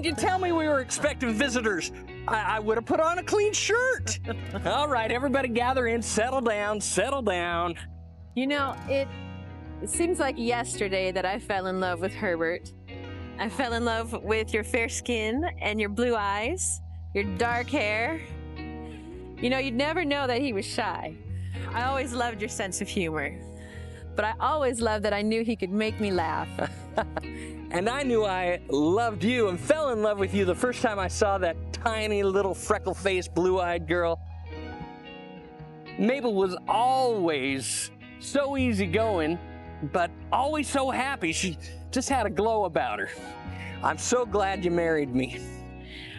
didn't you tell me we were expecting visitors? I would have put on a clean shirt. All right, everybody gather in, settle down, settle down. You know, it seems like yesterday that I fell in love with Herbert. I fell in love with your fair skin and your blue eyes, your dark hair. You know, you'd never know that he was shy. I always loved your sense of humor, but I always loved that I knew he could make me laugh. And I knew I loved you and fell in love with you the first time I saw that tiny little freckle-faced, blue-eyed girl. Mabel was always so easygoing, but always so happy. She just had a glow about her. I'm so glad you married me.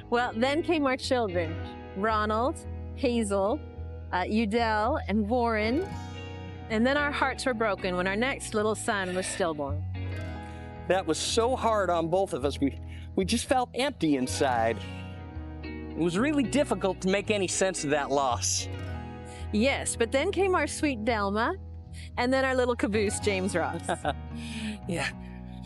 Well, then came our children, Ronald, Hazel, Udell, and Warren. And then our hearts were broken when our next little son was stillborn. That was so hard on both of us. We just felt empty inside. It was really difficult to make any sense of that loss. Yes, but then came our sweet Delma, and then our little caboose, James Ross. Yeah.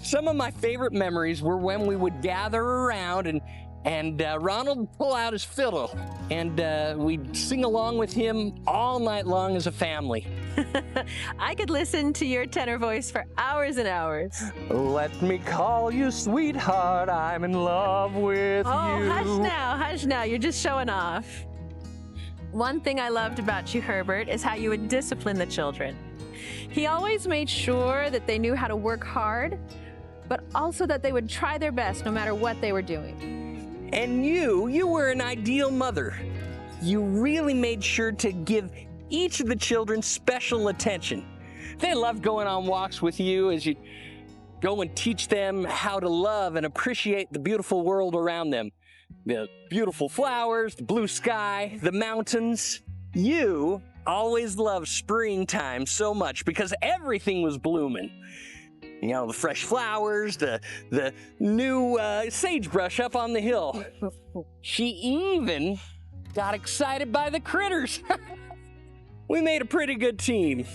Some of my favorite memories were when we would gather around and Ronald would pull out his fiddle, and we'd sing along with him all night long as a family. I could listen to your tenor voice for hours and hours. Let me call you sweetheart, I'm in love with you. Oh, hush now, you're just showing off. One thing I loved about you, Herbert, is how you would discipline the children. He always made sure that they knew how to work hard, but also that they would try their best no matter what they were doing. And you were an ideal mother. You really made sure to give each of the children special attention. They loved going on walks with you as you go and teach them how to love and appreciate the beautiful world around them. The beautiful flowers, the blue sky, the mountains. You always loved springtime so much because everything was blooming. You know, the fresh flowers, the new sagebrush up on the hill. She even got excited by the critters. We made a pretty good team.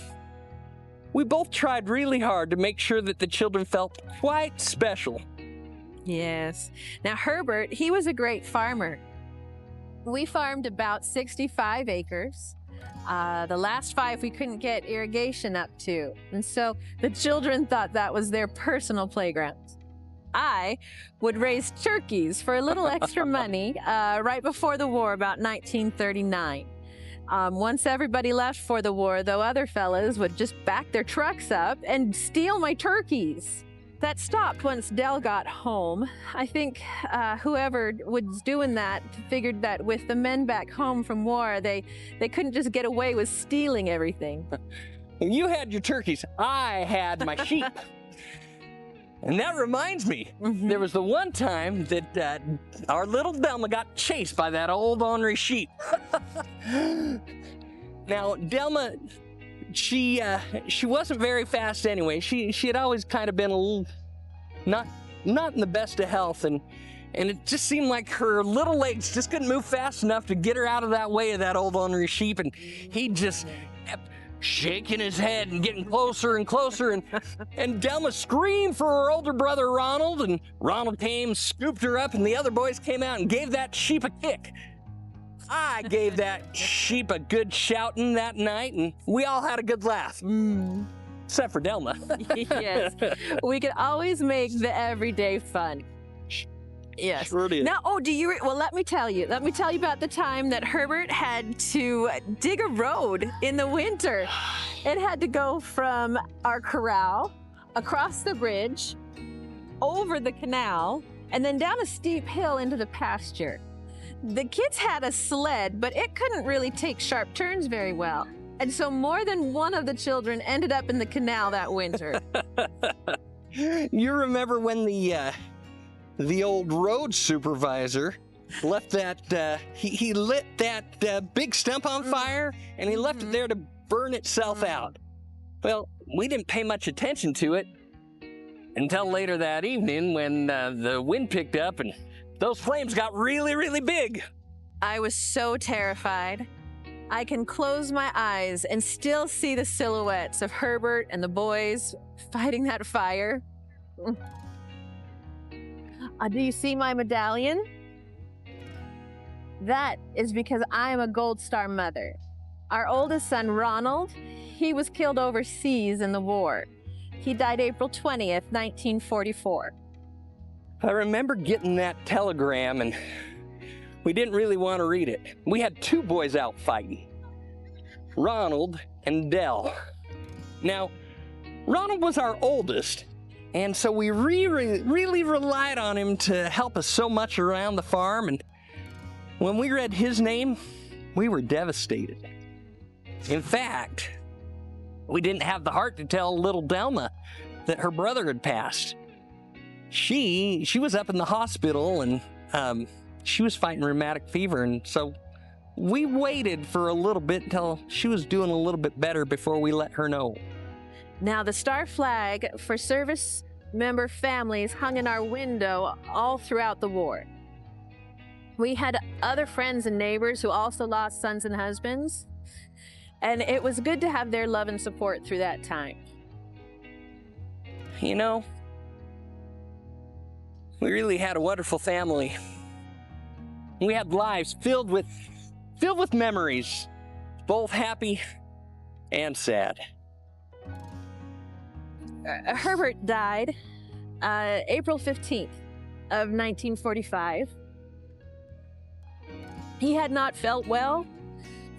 We both tried really hard to make sure that the children felt quite special. Yes. Now, Herbert, he was a great farmer. We farmed about 65 acres. The last 5 we couldn't get irrigation up to. And so the children thought that was their personal playground. I would raise turkeys for a little extra money right before the war, about 1939. Once everybody left for the war, though, other fellas would just back their trucks up and steal my turkeys. That stopped once Dell got home. I think whoever was doing that figured that with the men back home from war, they couldn't just get away with stealing everything. You had your turkeys. I had my sheep. And that reminds me, there was the one time that our little Delma got chased by that old ornery sheep. Now, Delma, she wasn't very fast anyway. She had always kind of been a little, not in the best of health, and it just seemed like her little legs just couldn't move fast enough to get her out of that way of that old ornery sheep, and he just kept shaking his head and getting closer and closer, and Delma screamed for her older brother Ronald, and Ronald came, scooped her up, and the other boys came out and gave that sheep a kick. I gave that sheep a good shouting that night, and we all had a good laugh. Except for Delma. Yes, we could always make the everyday fun. Yes. Sure did. Now, well, let me tell you about the time that Herbert had to dig a road in the winter. It had to go from our corral, across the bridge, over the canal, and then down a steep hill into the pasture. The kids had a sled, but it couldn't really take sharp turns very well. And so more than one of the children ended up in the canal that winter. You remember when the old road supervisor left that, he lit that big stump on fire, and he left it there to burn itself out. Well, we didn't pay much attention to it until later that evening when the wind picked up and those flames got really, really big. I was so terrified. I can close my eyes and still see the silhouettes of Herbert and the boys fighting that fire. Do you see my medallion? That is because I am a Gold Star mother. Our oldest son, Ronald, he was killed overseas in the war. He died April 20th, 1944. I remember getting that telegram, and we didn't really want to read it. We had two boys out fighting, Ronald and Dell. Now, Ronald was our oldest, and so we really relied on him to help us so much around the farm, and when we read his name, we were devastated. In fact, we didn't have the heart to tell little Delma that her brother had passed. She was up in the hospital, and she was fighting rheumatic fever, and so we waited for a little bit until she was doing a little bit better before we let her know. Now, the star flag for service member families hung in our window all throughout the war. We had other friends and neighbors who also lost sons and husbands, and it was good to have their love and support through that time. You know, we really had a wonderful family. We had lives filled with memories, both happy and sad. Herbert died April 15th of 1945. He had not felt well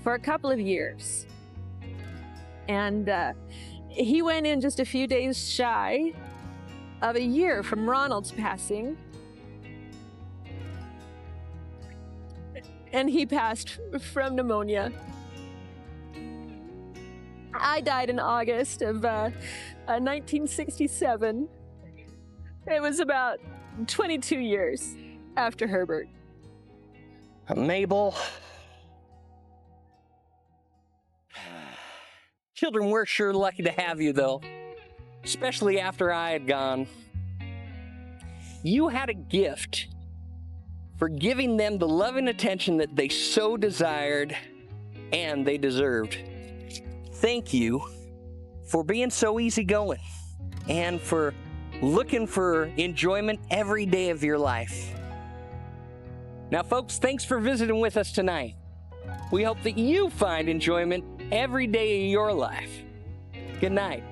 for a couple of years. And he went in just a few days shy of a year from Ronald's passing. And he passed from pneumonia. I died in August of 1967. It was about 22 years after Herbert. Mabel, children, we're sure lucky to have you, though, especially after I had gone. You had a gift for giving them the loving attention that they so desired and they deserved. Thank you for being so easygoing and for looking for enjoyment every day of your life. Now, folks, thanks for visiting with us tonight. We hope that you find enjoyment every day of your life. Good night.